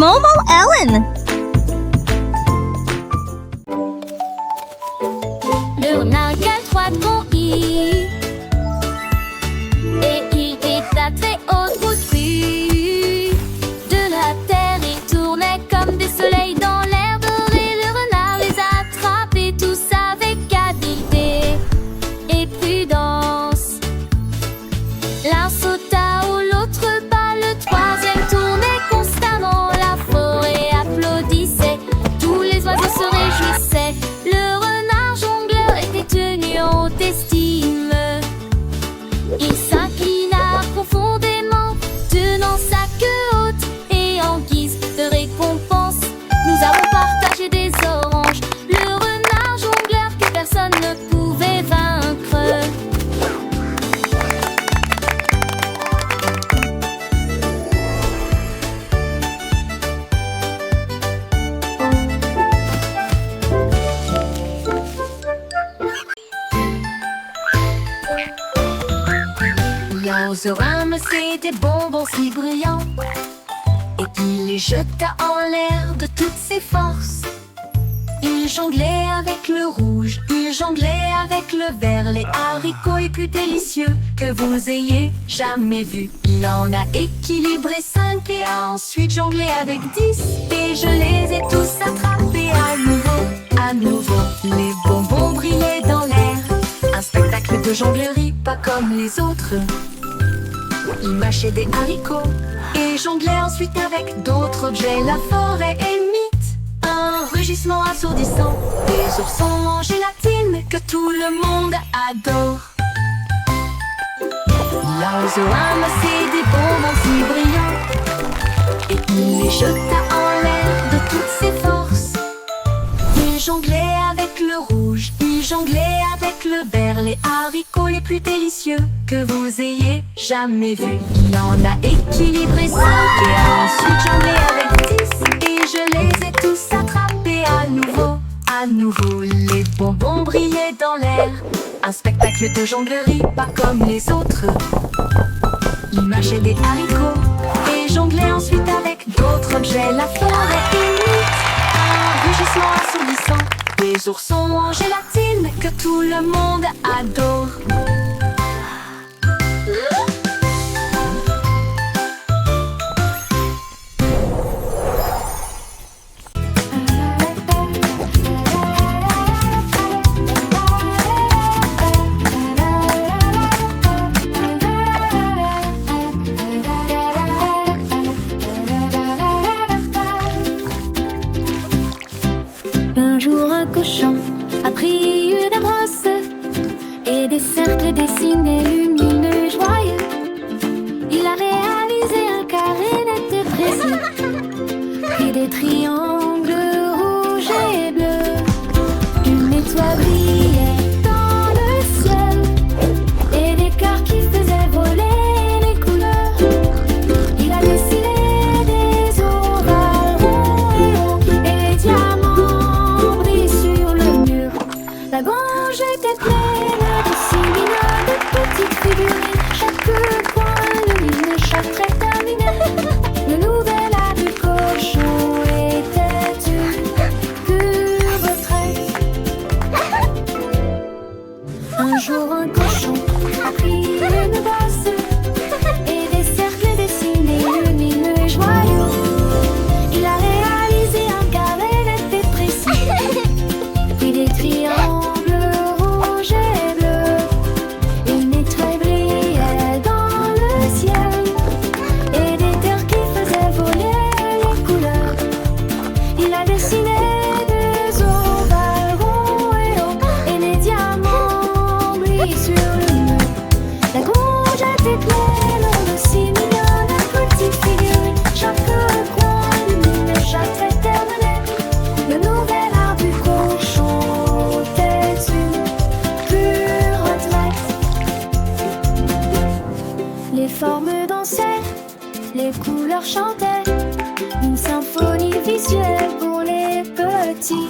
Momo Ellen. Le renard a 3 grands i et il est à très haute hauteur de la terre. Il tournait comme des soleils dans l'air doré. Le renard les a attrapés tous avec habileté et prudence. L'un sauta où l'autre bas, le troisième tournait constamment. La forêt applaudissait, tous les oiseaux se réjouissaient. Le renard jongleur était tenu en haute estime. Il s'inclina profondément, tenant sa queue haute, et en guise de récompense, nous avons partagé des oranges. Le renard jongleur que personne ne pouvait vaincre. L'oiseau ramassait des bonbons si brillants et il les jeta en l'air de toutes ses forces. Il jonglait avec le rouge, il jonglait avec le vert, les haricots les plus délicieux que vous ayez jamais vus. Il en a équilibré 5 et a ensuite jonglé avec 10, et je les ai tous attrapés à nouveau, à nouveau. Les bonbons brillaient dans l'air, un spectacle de jonglerie pas comme les autres. Il mâchait des haricots et jonglait ensuite avec d'autres objets. La forêt imite un rugissement assourdissant, des oursons en gélatine que tout le monde adore. L'oiseau ramassait des bonbons si brillants et il les jeta en l'air de toutes ses forces. Il jonglait avec le rouge, il jonglait avec le vert, les haricots les plus délicieux que vous ayez jamais vus. Il en a équilibré 5 et a ensuite jonglé avec 10, et je les ai tous attrapés à nouveau, à nouveau. Les bonbons brillaient dans l'air, un spectacle de jonglerie pas comme les autres. Il mâchait des haricots et jonglait ensuite avec d'autres objets. La forêt imite un rugissement assourdissant, des oursons en gélatine que tout le monde adore. Un jour un cochon a pris une brosse et des cercles dessinés lumineux joyeux. Il a réalisé un carré net et précis, puis des triangles rouges et bleus. Une étoile brillait dans le ciel et des cœurs qui faisaient voler les couleurs. Il a dessiné des ovales ronds et hauts et des diamants. La grange était pleine de si mignonnes de petites figurines. Chaque coin lumineux, chaque trait terminé. Le nouvel art du cochon était une pure retraite. Un jour un cochon a pris une bosse et des cercles dessinés lumineux et joyeux. Il a réalisé un carré net et précis, puis des triangles. Les formes dansaient, les couleurs chantaient, une symphonie visuelle pour les petits.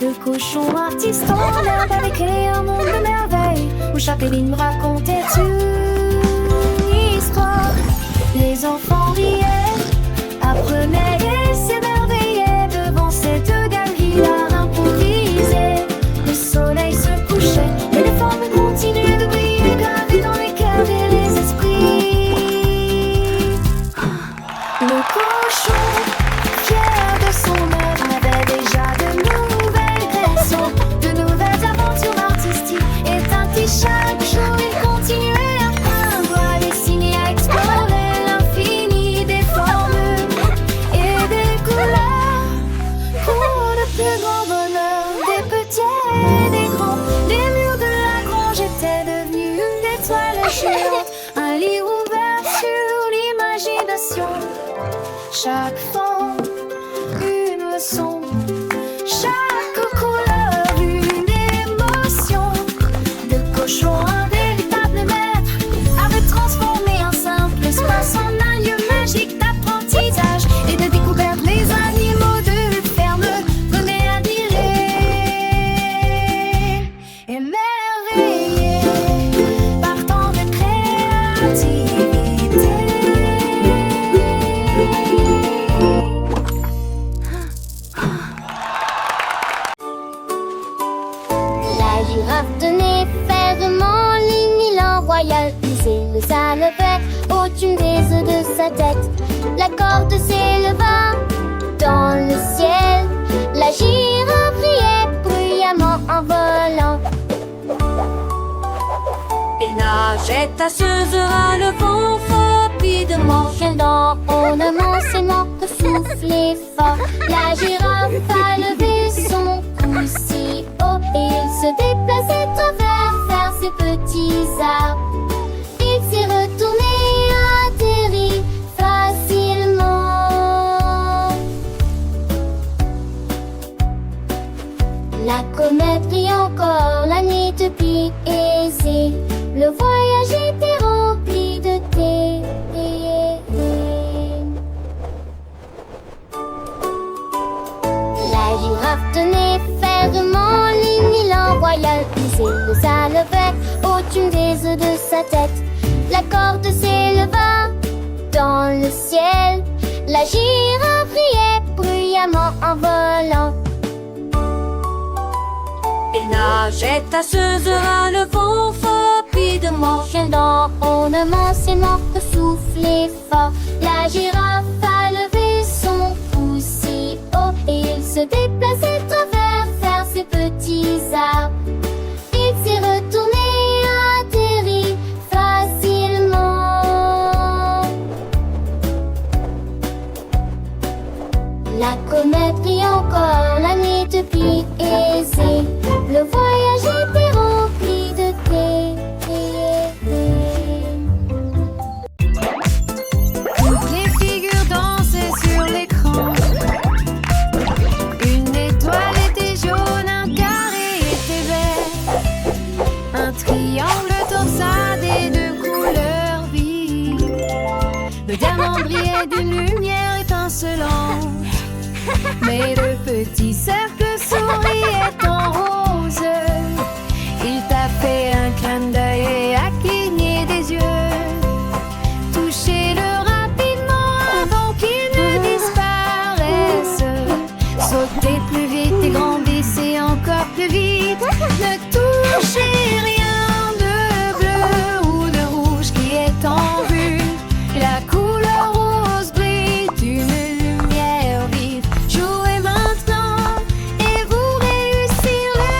Le cochon artiste en herbe avait créé un monde de merveilles où chaque ligne racontait une histoire. Les enfants riaient, apprenaient et chaque fond, une leçon. Chaque couleur, une émotion. De cochon, un véritable maître avait transformé un simple espace en un lieu magique d'apprentissage et de découverte. Les animaux de ferme venaient admirer, émerveillés par tant de créativité. La girafe tenait fermement l'unilan royal. Puis le ça levait au-dessus des œufs de sa tête. La corde s'éleva dans le ciel. La girafe riait bruyamment en volant. Et nageait tasseuse à le vent rapidement. Quel dans ornement s'aimant de souffler fort. La girafe a levé son cou si haut et il se déplaçait vers ses petits arbres. Il s'est retourné, atterri facilement. La comète brille encore, la nuit depuis aisée. Le voyage était rempli de thé. La girafe tenait fermement l'unilan royal. Puis le ça levait au-dessus des œufs de sa tête. La corde s'éleva dans le ciel. La girafe riait bruyamment en volant. Et nageait tasseuse à le vent rapidement. Quel dans ornement s'aimant de souffler fort. La girafe a levé son cou si haut et il se déplaçait vers ses petits arbres. Il s'est retourné, atterri facilement. La comète brille encore, la nuit depuis aisée. Le voyage était rempli de thé. Toutes les figures dansaient sur l'écran. Une étoile était jaune, un carré était vert. Un triangle torsadé de couleurs vives. Le diamant brillait d'une lumière étincelante. Mais le petit cercle souriait en rose. Il tapait un clin d'œil et a cligné des yeux. Touchez-le rapidement avant qu'il ne disparaisse. Sautez plus vite et grandissez encore plus vite. Ne touchez rien de bleu ou de rouge qui est en vue. La couleur rose brille d'une lumière vive. Jouez maintenant et vous réussirez.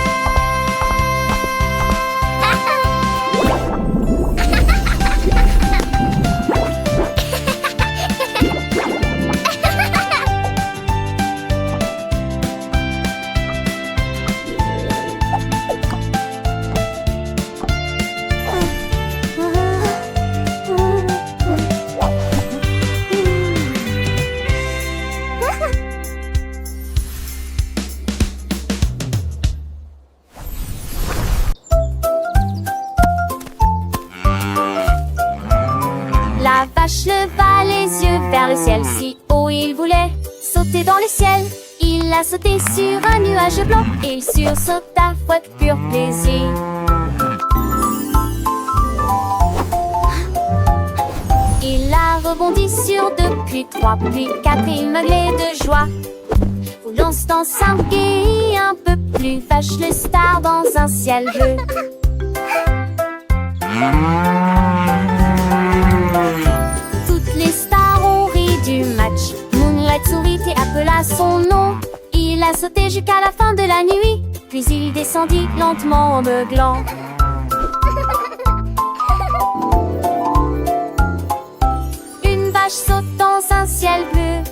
La vache leva les yeux vers le ciel, si haut il voulait sauter dans le ciel. Il a sauté sur un nuage blanc et il sursauta avec pur plaisir. Il a rebondi sur 2, puis 3, puis 4, il meuglait de joie. Voulant se s'enguer un peu plus, vache le star dans un ciel bleu. Toutes les stars ont ri du match. Moonlight sourit et appela son nom. Il a sauté jusqu'à la fin de la nuit, puis il descendit lentement en beuglant. Une vache saute dans un ciel bleu.